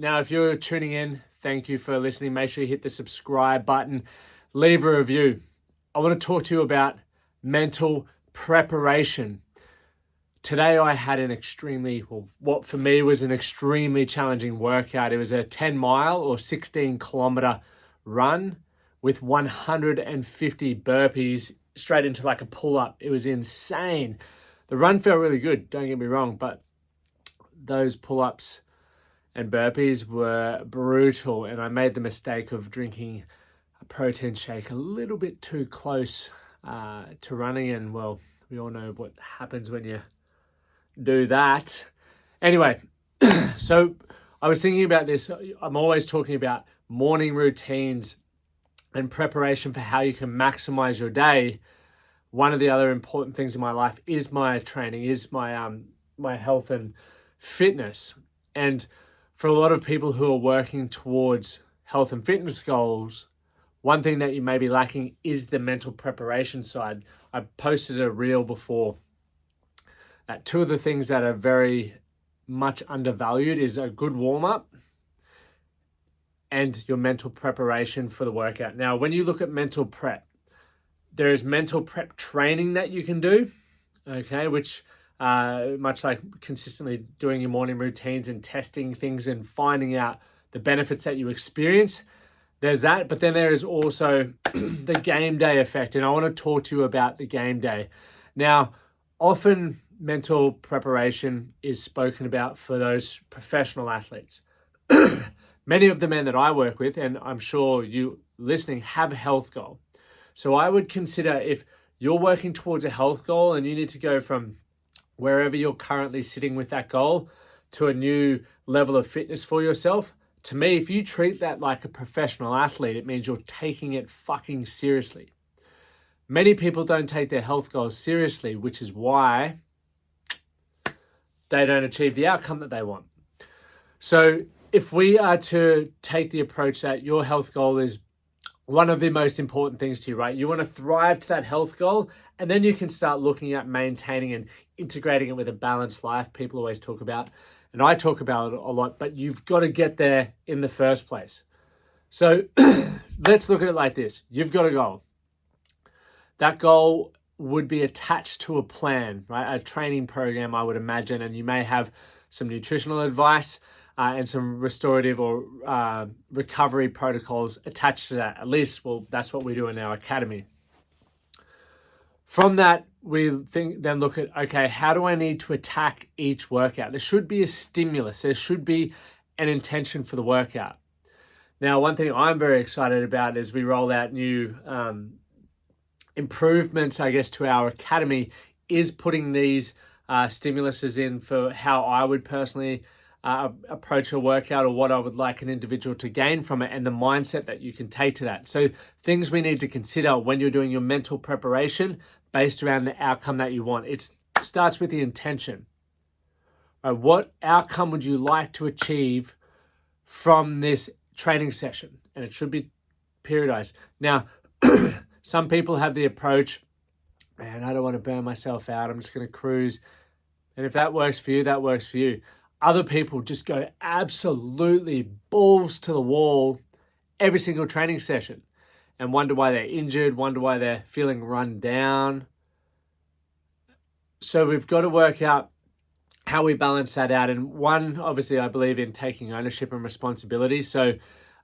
Now, if you're tuning in, thank you for listening. Make sure you hit the subscribe button, leave a review. I want to talk to you about mental preparation. Today, I had what for me was an extremely challenging workout. It was a 10-mile or 16-kilometer run with 150 burpees straight into like a pull-up. It was insane. The run felt really good, don't get me wrong, but those pull-ups and burpees were brutal, and I made the mistake of drinking a protein shake a little bit too close to running, and well, we all know what happens when you do that. Anyway, so I was thinking about this. I'm always talking about morning routines and preparation for how you can maximize your day. One of the other important things in my life is my training, is my health and fitness. And for a lot of people who are working towards health and fitness goals, one thing that you may be lacking is the mental preparation side. I posted a reel before that two of the things that are very much undervalued is a good warm-up and your mental preparation for the workout. Now, when you look at mental prep, there is mental prep training that you can do, okay, which much like consistently doing your morning routines and testing things and finding out the benefits that you experience. There's that, but then there is also the game day effect, and I want to talk to you about the game day. Now, often mental preparation is spoken about for those professional athletes. Many of the men that I work with, and I'm sure you listening, have a health goal. So I would consider, if you're working towards a health goal and you need to go from wherever you're currently sitting with that goal to a new level of fitness for yourself, to me, if you treat that like a professional athlete, it means you're taking it fucking seriously. Many people don't take their health goals seriously, which is why they don't achieve the outcome that they want. So if we are to take the approach that your health goal is one of the most important things to you, right? You want to thrive to that health goal, and then you can start looking at maintaining and integrating it with a balanced life. People always talk about, and I talk about it a lot, but you've got to get there in the first place. So let's look at it like this. You've got a goal. That goal would be attached to a plan, right? A training program, I would imagine, and you may have some nutritional advice and some restorative or recovery protocols attached to that. At least, well, that's what we do in our academy. From that, we then look at, okay, how do I need to attack each workout? There should be a stimulus. There should be an intention for the workout. Now, one thing I'm very excited about is we roll out new improvements, I guess, to our academy, is putting these stimuluses in for how I would personally approach a workout, or what I would like an individual to gain from it, and the mindset that you can take to that. So things we need to consider when you're doing your mental preparation based around the outcome that you want. It starts with the intention. What outcome would you like to achieve from this training session? And it should be periodized. Now, some people have the approach, man, I don't want to burn myself out, I'm just going to cruise. And if that works for you, that works for you. Other people just go absolutely balls to the wall every single training session and wonder why they're injured, wonder why they're feeling run down. So we've got to work out how we balance that out. And one, obviously, I believe in taking ownership and responsibility. So,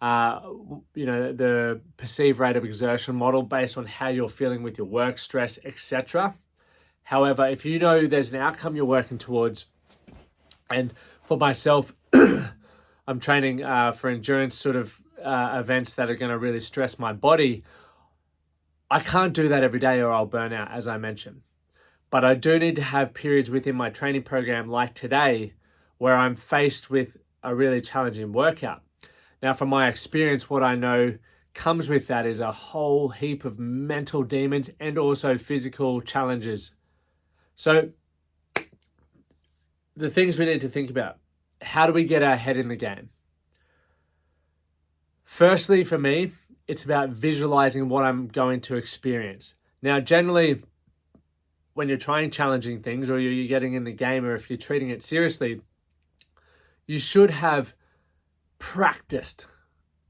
the perceived rate of exertion model based on how you're feeling with your work, stress, etc. However, if you know there's an outcome you're working towards, and for myself, I'm training for endurance sort of events that are going to really stress my body. I can't do that every day or I'll burn out, as I mentioned. But I do need to have periods within my training program like today where I'm faced with a really challenging workout. Now, from my experience, what I know comes with that is a whole heap of mental demons and also physical challenges. So the things we need to think about: how do we get our head in the game? Firstly, for me, it's about visualizing what I'm going to experience. Now, generally, when you're trying challenging things, or you're getting in the game, or if you're treating it seriously, you should have practiced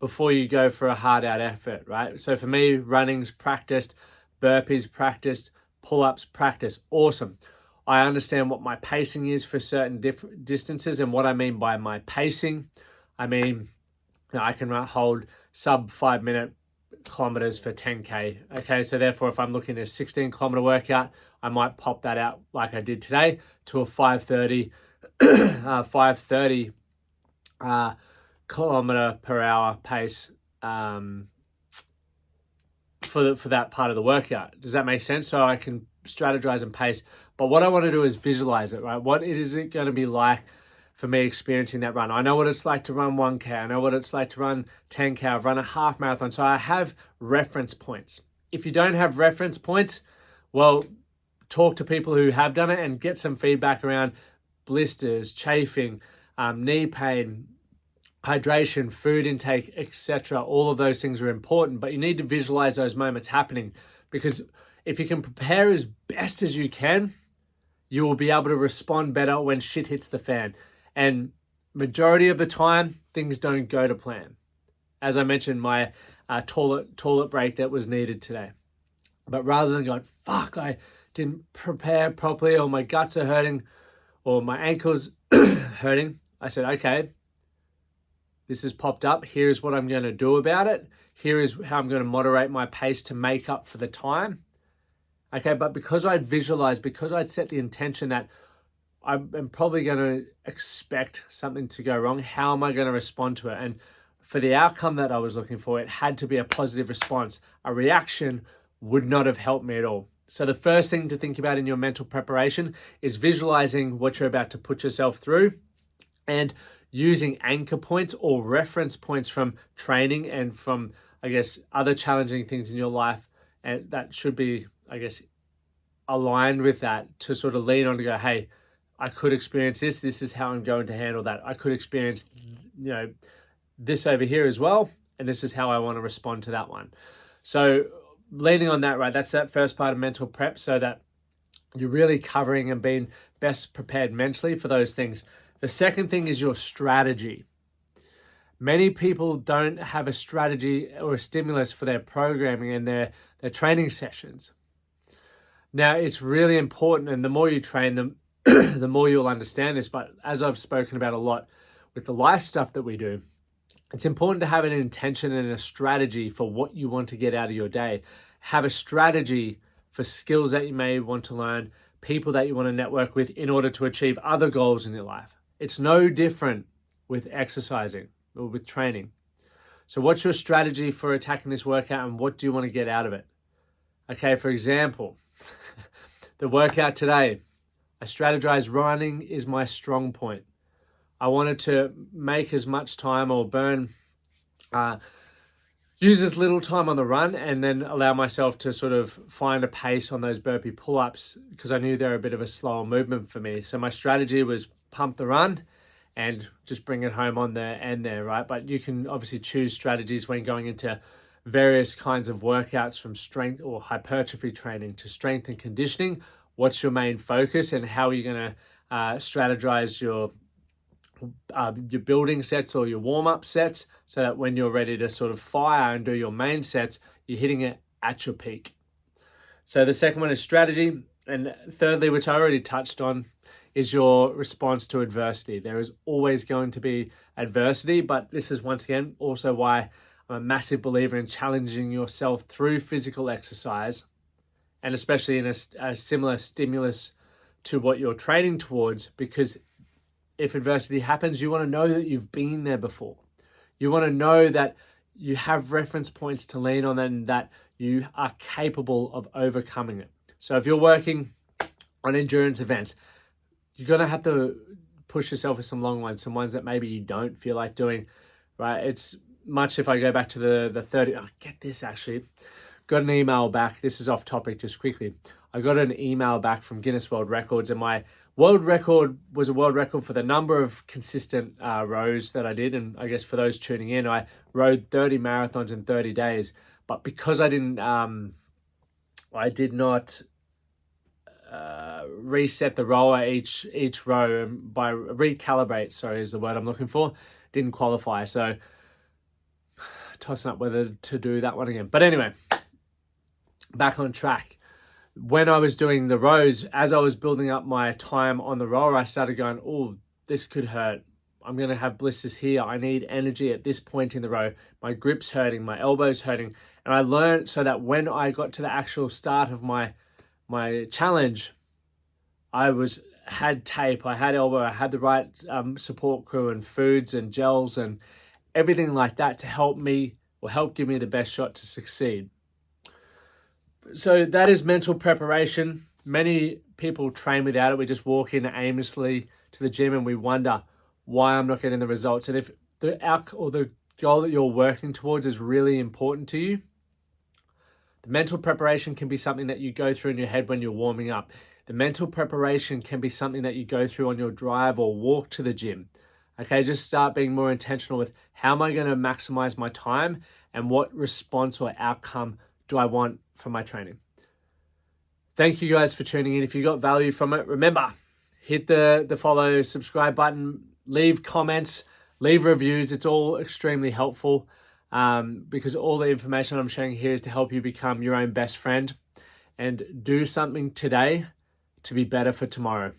before you go for a hard out effort, right? So for me, running's practiced, burpees practiced, pull-ups practiced. Awesome. I understand what my pacing is for certain different distances, and what I mean by my pacing, I mean I can hold sub 5 minute kilometers for 10K. Okay, so therefore, if I'm looking at a 16 kilometer workout, I might pop that out like I did today to a 5:30, 5:30 kilometer per hour pace for that part of the workout. Does that make sense? So I can strategize and pace. But what I want to do is visualize it, right? What is it going to be like for me experiencing that run? I know what it's like to run 1K. I know what it's like to run 10K. I've run a half marathon. So I have reference points. If you don't have reference points, well, talk to people who have done it and get some feedback around blisters, chafing, knee pain, hydration, food intake, etc. All of those things are important, but you need to visualize those moments happening, because if you can prepare as best as you can, you will be able to respond better when shit hits the fan. And majority of the time, things don't go to plan. As I mentioned, my toilet break that was needed today. But rather than going, fuck, I didn't prepare properly, or my guts are hurting, or my ankles hurting, I said, okay, this has popped up. Here's what I'm going to do about it. Here is how I'm going to moderate my pace to make up for the time. Okay, but because I'd visualized, because I'd set the intention that I'm probably going to expect something to go wrong, how am I going to respond to it? And for the outcome that I was looking for, it had to be a positive response. A reaction would not have helped me at all. So the first thing to think about in your mental preparation is visualizing what you're about to put yourself through, and using anchor points or reference points from training and from, I guess, other challenging things in your life. And that should be, I guess, aligned with that, to sort of lean on to go, hey, I could experience this. This is how I'm going to handle that. I could experience, this over here as well. And this is how I want to respond to that one. So leaning on that, right, that's that first part of mental prep, so that you're really covering and being best prepared mentally for those things. The second thing is your strategy. Many people don't have a strategy or a stimulus for their programming and their training sessions. Now, it's really important, and the more you train them, the more you'll understand this. But as I've spoken about a lot with the life stuff that we do, it's important to have an intention and a strategy for what you want to get out of your day. Have a strategy for skills that you may want to learn, people that you want to network with in order to achieve other goals in your life. It's no different with exercising or with training. So what's your strategy for attacking this workout, and what do you want to get out of it? Okay, for example, the workout today, I strategized running is my strong point. I wanted to make as much time or use as little time on the run, and then allow myself to sort of find a pace on those burpee pull-ups, because I knew they're a bit of a slower movement for me. So my strategy was pump the run and just bring it home on the end there, right? But you can obviously choose strategies when going into various kinds of workouts, from strength or hypertrophy training to strength and conditioning. What's your main focus, and how are you going to strategize your building sets or your warm-up sets, so that when you're ready to sort of fire and do your main sets, you're hitting it at your peak. So the second one is strategy. And thirdly, which I already touched on, is your response to adversity. There is always going to be adversity, but this is once again also why I'm a massive believer in challenging yourself through physical exercise, and especially in a similar stimulus to what you're training towards, because if adversity happens, you want to know that you've been there before. You want to know that you have reference points to lean on, and that you are capable of overcoming it. So if you're working on endurance events, you're going to have to push yourself with some long ones, some ones that maybe you don't feel like doing, right? It's much, if I go back to the 30, get this actually, got an email back. This is off topic just quickly. I got an email back from Guinness World Records, and my world record was a world record for the number of consistent rows that I did. And I guess for those tuning in, I rode 30 marathons in 30 days. But because I did not reset the rower each row by recalibrate, sorry, is the word I'm looking for. didn't qualify. So tossing up whether to do that one again. But anyway, back on track. When I was doing the rows, as I was building up my time on the rower, I started going, oh, this could hurt. I'm going to have blisters here. I need energy at this point in the row. My grip's hurting, my elbow's hurting. And I learned so that when I got to the actual start of my challenge, I had tape, I had elbow, I had the right support crew and foods and gels and everything like that to help me or help give me the best shot to succeed. So that is mental preparation. Many people train without it. We just walk in aimlessly to the gym and we wonder why I'm not getting the results. And if the goal that you're working towards is really important to you, the mental preparation can be something that you go through in your head when you're warming up. The mental preparation can be something that you go through on your drive or walk to the gym. Okay, just start being more intentional with how am I going to maximize my time and what response or outcome do I want from my training. Thank you guys for tuning in. If you got value from it, remember, hit the follow, subscribe button, leave comments, leave reviews. It's all extremely helpful because all the information I'm sharing here is to help you become your own best friend and do something today to be better for tomorrow.